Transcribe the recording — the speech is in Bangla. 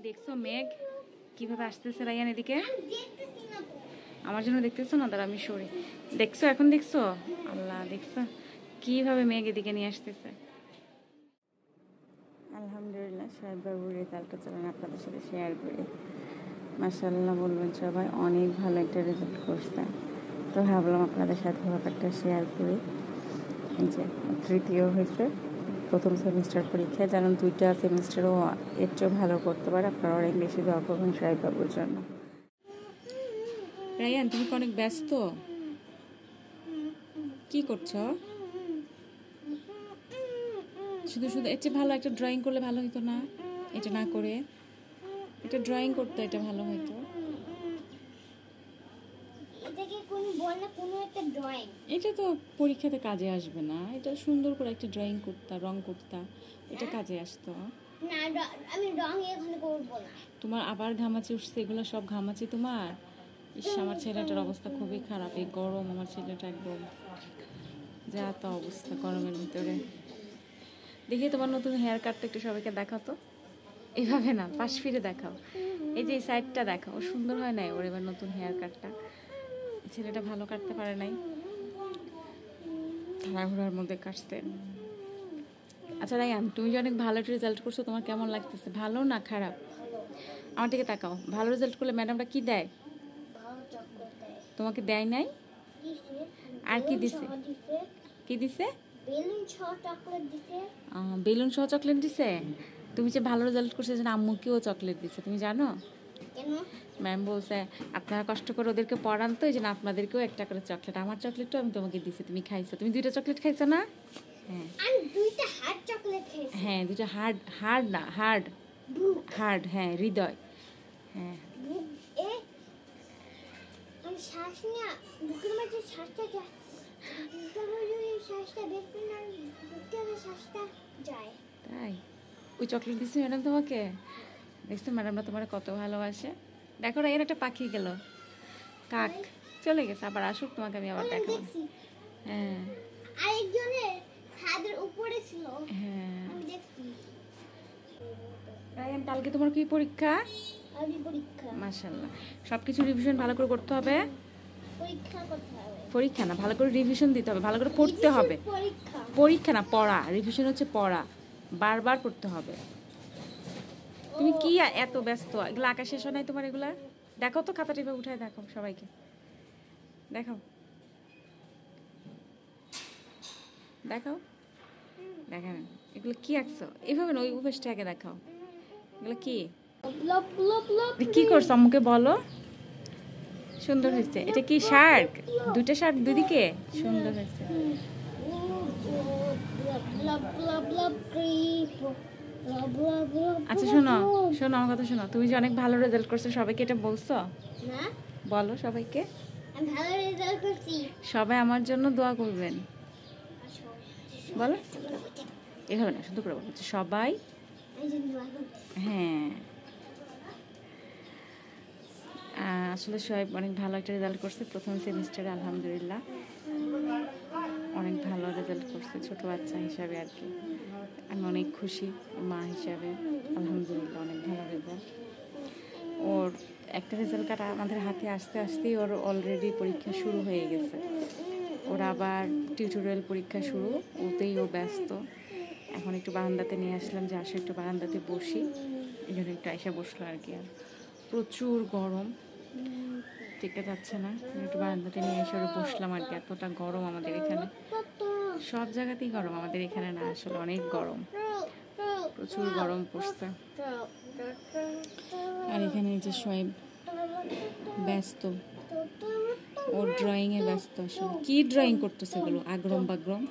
দেখছো মেঘ কিভাবে আসতেছে রায়ান এদিকে? আমার জন্য দেখতেছো না? দাঁড়া আমি সরি। দেখছো এখন? দেখছো? আল্লাহ, দেখছো কিভাবে মেঘ এদিকে নিয়ে আসতেছে। আলহামদুলিল্লাহ সাহেব বাবুর রেজাল্টটা চলেন আপনাদের সাথে শেয়ার করি। মাশাআল্লাহ বলবেন সবাই, অনেক ভালো একটা রেজাল্ট করছে। তো ভাবলাম আপনাদের সাথে ব্যাপারটা শেয়ার করি। এই যে তৃতীয় হয়েছে প্রথম সেমিস্টার পরীক্ষায়। যেন 2টা সেমিস্টারও এর চেয়েও ভালো করতে পারে। আপনারা অনেক বেশি দোয়া করবেন সাহেব বাবুর জন্য। রায়ান, তুমি কি অনেক ব্যস্ত? কি করছো? শুধু শুধু এর চেয়ে ভালো একটা ড্রয়িং করলে ভালো হতো না? এটা না করে এটা ড্রয়িং করতে, এটা ভালো হতো। এটা তো পরীক্ষাতে কাজে আসবে না। এটা সুন্দর করে একটা ড্রয়িং করতা, রং করতা, এটা কাজে আসতো না। আমি রং এখন করব না। তোমার আবার ঘামাচি উঠছে, এগুলো সব ঘামাচি তোমার? ইস, আমার ছেলেটার অবস্থা খুবই খারাপ। এই গরম, আমার ছেলেটা একদম যা তা অবস্থা গরমের ভিতরে। দেখি তোমার নতুন হেয়ার কাটটা একটু সবাইকে দেখাও তো। এভাবে না, পাশ ফিরে দেখাও। এই যে এই সাইডটা দেখাও, সুন্দর হয় নাই ওর এবার নতুন হেয়ার কাটটা? ছেলেটা ভালো কাটতে পারে নাই, তাড়াহুড়ার মধ্যে কাটতে। আচ্ছা রায়ান, তুমি যে অনেক ভালো রেজাল্ট করছো, তোমার কেমন লাগতেছে? ভালো না খারাপ? আমার দিকে তাকাও। ভালো রেজাল্ট করলে ম্যাডামটা কি দেয়? তোমাকে দেয় নাই? আর কি দিছে? কি দিছে? বেলুন সহ চকলেট দিছে। তুমি যে ভালো রেজাল্ট করছো যেন আম্মুকেও চকলেট দিছে, তুমি জানো? ম্যাম বলছে আপনারা কষ্ট করে ওদেরকে পড়ান, তো এই জন্য আপনাদেরকেও একটা করে চকলেট। আমার চকলেটও আমি তোমাকে দিছি, তুমি খাইছো। তুমি 2টা চকলেট খাইছো না? হ্যাঁ, আমি 2টা হার্ড চকলেট খাইছি। হ্যাঁ, 2টা হার্ড। হার্ড না, হার্ড। হার্ড, হ্যাঁ, হৃদয়। হ্যাঁ, আমি শ্বাস নিয়ে বুকের মধ্যে শ্বাসটা যায়, শ্বাসটা বের করে না, বুকের শ্বাসটা যায়। তাই ওই চকলেট দিছি ম্যাডাম তোমাকে? দেখছো ম্যাডামরা তোমার কত ভালোবাসে। দেখো এর একটা পাখি গেল, কাক চলে গেছে। আবার আসুক, তোমাকে আমি আবার দেখাবো। হ্যাঁ, আরেকজনের ছাদের উপরে ছিল। হ্যাঁ, আমি দেখছি। রায়ান, কালকে তোমার কি পরীক্ষা? পরীক্ষা। মাশাআল্লাহ, সবকিছু রিভিশন ভালো করে করতে হবে। পরীক্ষা না, ভালো করে রিভিশন দিতে হবে, ভালো করে পড়তে হবে। পরীক্ষা না, পড়া। রিভিশন হচ্ছে পড়া, বারবার পড়তে হবে। তুমি কি এত ব্যস্ত? এগুলো আঁকা শেষ হয় নাই তোমার? এগুলা দেখো তো, খাতা টিপে উঠায় দেখো সবাইকে, দেখো দেখাও। দেখা না, এগুলো কি আঁকছো? এভাবে না, ওই উপেসটা আগে দেখাও। এগুলো কি কি করছো? আম্মুকে বলো। সুন্দর হয়েছে। এটা কি শার্ক? 2টা শার্ক দুদিকে সুন্দর হয়েছে। আচ্ছা শোনো শোনো, আমার কথা শোনো। তুমি যে অনেক ভালো রেজাল্ট করছো, সবাইকে এটা বলছো? বলো সবাইকে, ভালো রেজাল্ট করছি, সবাই আমার জন্য দোয়া করবেন। বলো, এভাবে না, শুধু করে বলো সবাই। হ্যাঁ, আসলে সোহেব অনেক ভালো একটা রেজাল্ট করছে প্রথম সেমিস্টারে। আলহামদুলিল্লাহ অনেক ভালো রেজাল্ট করছে, ছোট বাচ্চা হিসাবে আর কি। আমি অনেক খুশি মা হিসাবে। আলহামদুলিল্লাহ অনেক ভালো রেজাল্ট। ওর একটা রেজাল্ট কার্ড আমাদের হাতে আসতে আসতেই ওর অলরেডি পরীক্ষা শুরু হয়ে গেছে। ওর আবার টিউটোরিয়াল পরীক্ষা শুরু, ওতেই ও ব্যস্ত। এখন একটু বারান্দাতে নিয়ে আসলাম যে আসো একটু বারান্দাতে বসি, এই জন্য একটু এসে বসলো আর কি। আর প্রচুর গরম, টিকে যাচ্ছে না, একটু বারান্দাতে নিয়ে এসে ওরা বসলাম আর কি। এতটা গরম আমাদের এখানে, সব জায়গাতেই গরম, আমাদের এখানে না, আসলে অনেক গরম, প্রচুর গরম পড়ছে। আর এখানে যে সোহেব ব্যস্ত, ওর ড্রয়িংয়ে ব্যস্ত। আসলে কি ড্রয়িং করতেছে এগুলো? আগ্রম বাগ্রম।